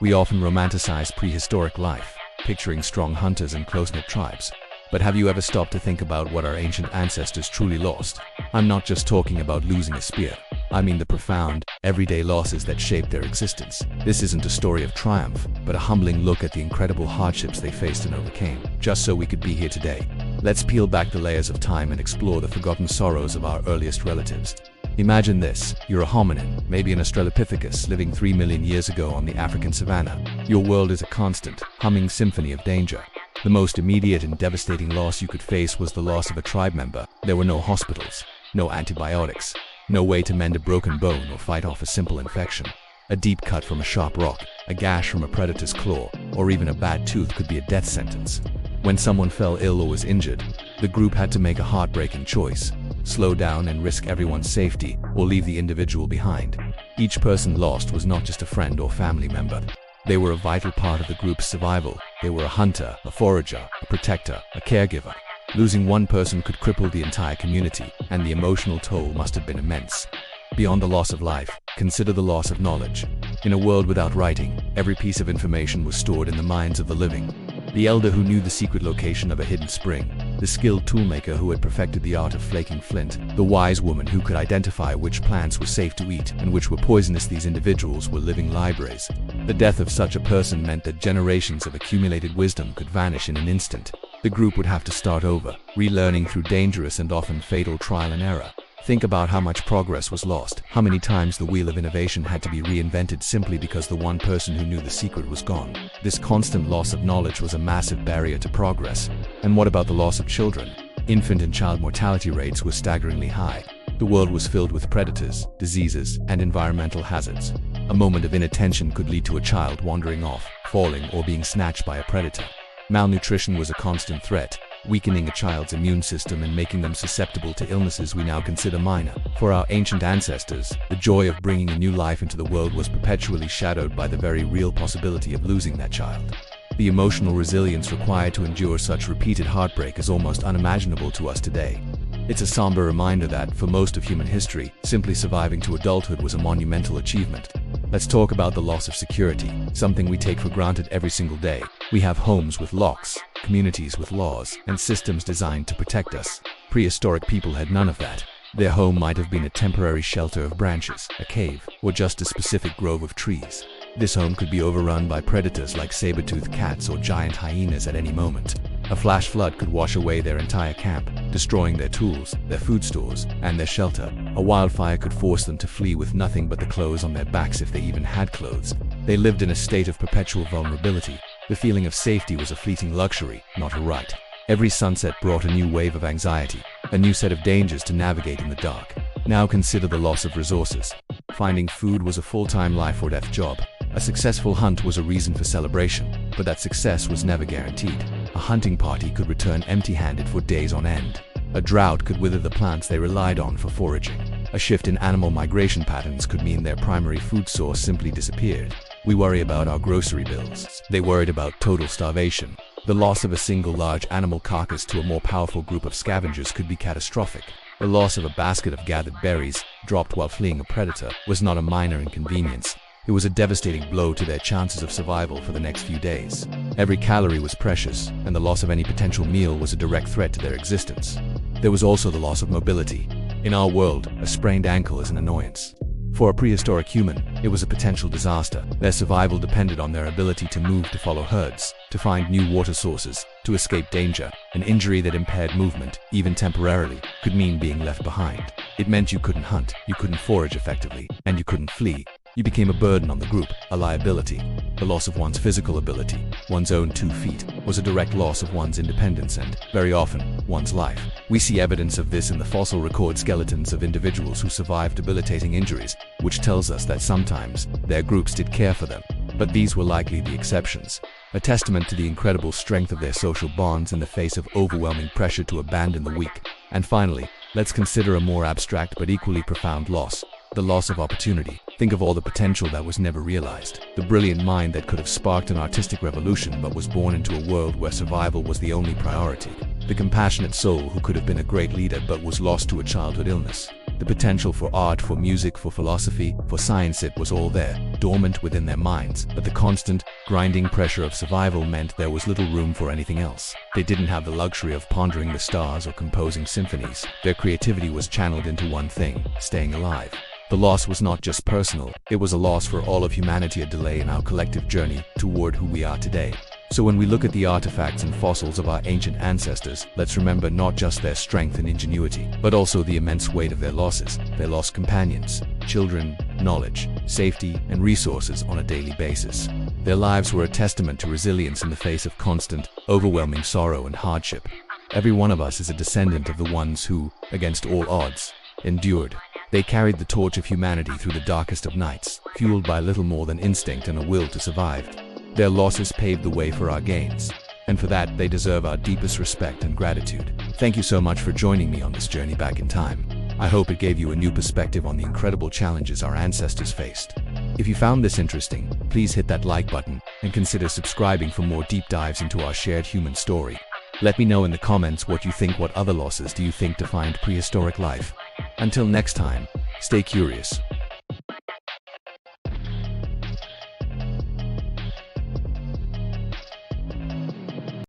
We often romanticize prehistoric life, picturing strong hunters and close-knit tribes. But have you ever stopped to think about what our ancient ancestors truly lost? I'm not just talking about losing a spear. I mean the profound, everyday losses that shaped their existence. This isn't a story of triumph, but a humbling look at the incredible hardships they faced and overcame, just so we could be here today. Let's peel back the layers of time and explore the forgotten sorrows of our earliest relatives. Imagine this: you're a hominin, maybe an Australopithecus, living 3 million years ago on the African savanna. Your world is a constant, humming symphony of danger. The most immediate and devastating loss you could face was the loss of a tribe member. There were no hospitals, no antibiotics, no way to mend a broken bone or fight off a simple infection. A deep cut from a sharp rock, a gash from a predator's claw, or even a bad tooth could be a death sentence. When someone fell ill or was injured, the group had to make a heartbreaking choice: slow down and risk everyone's safety, or leave the individual behind. Each person lost was not just a friend or family member. They were a vital part of the group's survival. They were a hunter, a forager, a protector, a caregiver. Losing one person could cripple the entire community, and the emotional toll must have been immense. Beyond the loss of life, consider the loss of knowledge. In a world without writing, every piece of information was stored in the minds of the living. The elder who knew the secret location of a hidden spring, the skilled toolmaker who had perfected the art of flaking flint, the wise woman who could identify which plants were safe to eat and which were poisonous. These individuals were living libraries. The death of such a person meant that generations of accumulated wisdom could vanish in an instant. The group would have to start over, relearning through dangerous and often fatal trial and error. Think about how much progress was lost, how many times the wheel of innovation had to be reinvented simply because the one person who knew the secret was gone. This constant loss of knowledge was a massive barrier to progress. And what about the loss of children? Infant and child mortality rates were staggeringly high. The world was filled with predators, diseases, and environmental hazards. A moment of inattention could lead to a child wandering off, falling, or being snatched by a predator. Malnutrition was a constant threat, weakening a child's immune system and making them susceptible to illnesses we now consider minor. For our ancient ancestors, the joy of bringing a new life into the world was perpetually shadowed by the very real possibility of losing that child. The emotional resilience required to endure such repeated heartbreak is almost unimaginable to us today. It's a somber reminder that, for most of human history, simply surviving to adulthood was a monumental achievement. Let's talk about the loss of security, something we take for granted every single day. We have homes with locks, communities with laws, and systems designed to protect us. Prehistoric people had none of that. Their home might have been a temporary shelter of branches, a cave, or just a specific grove of trees. This home could be overrun by predators like saber-toothed cats or giant hyenas at any moment. A flash flood could wash away their entire camp, destroying their tools, their food stores, and their shelter. A wildfire could force them to flee with nothing but the clothes on their backs if they even had clothes. They lived in a state of perpetual vulnerability. The feeling of safety was a fleeting luxury, not a right. Every sunset brought a new wave of anxiety, a new set of dangers to navigate in the dark. Now consider the loss of resources. Finding food was a full-time life or death job. A successful hunt was a reason for celebration, but that success was never guaranteed. A hunting party could return empty-handed for days on end. A drought could wither the plants they relied on for foraging. A shift in animal migration patterns could mean their primary food source simply disappeared. We worry about our grocery bills. They worried about total starvation. The loss of a single large animal carcass to a more powerful group of scavengers could be catastrophic. The loss of a basket of gathered berries, dropped while fleeing a predator, was not a minor inconvenience. It was a devastating blow to their chances of survival for the next few days. Every calorie was precious, and the loss of any potential meal was a direct threat to their existence. There was also the loss of mobility. In our world, a sprained ankle is an annoyance. For a prehistoric human, it was a potential disaster. Their survival depended on their ability to move, to follow herds, to find new water sources, to escape danger. An injury that impaired movement, even temporarily, could mean being left behind. It meant you couldn't hunt, you couldn't forage effectively, and you couldn't flee. You became a burden on the group, a liability. The loss of one's physical ability, one's own 2 feet, was a direct loss of one's independence and, very often, one's life. We see evidence of this in the fossil record skeletons of individuals who survived debilitating injuries, which tells us that sometimes their groups did care for them. But these were likely the exceptions, a testament to the incredible strength of their social bonds in the face of overwhelming pressure to abandon the weak. And finally, let's consider a more abstract but equally profound loss: the loss of opportunity. Think of all the potential that was never realized. The brilliant mind that could have sparked an artistic revolution but was born into a world where survival was the only priority. The compassionate soul who could have been a great leader but was lost to a childhood illness. The potential for art, for music, for philosophy, for science, it was all there, dormant within their minds, but the constant, grinding pressure of survival meant there was little room for anything else. They didn't have the luxury of pondering the stars or composing symphonies. Their creativity was channeled into one thing: staying alive. The loss was not just personal, it was a loss for all of humanity, a delay in our collective journey toward who we are today. So when we look at the artifacts and fossils of our ancient ancestors, let's remember not just their strength and ingenuity, but also the immense weight of their losses. They lost companions, children, knowledge, safety, and resources on a daily basis. Their lives were a testament to resilience in the face of constant, overwhelming sorrow and hardship. Every one of us is a descendant of the ones who, against all odds, endured. They carried the torch of humanity through the darkest of nights, fueled by little more than instinct and a will to survive. Their losses paved the way for our gains, and for that they deserve our deepest respect and gratitude. Thank you so much for joining me on this journey back in time. I hope it gave you a new perspective on the incredible challenges our ancestors faced. If you found this interesting, please hit that like button and consider subscribing for more deep dives into our shared human story. Let me know in the comments what you think. What other losses do you think defined prehistoric life? Until next time, stay curious.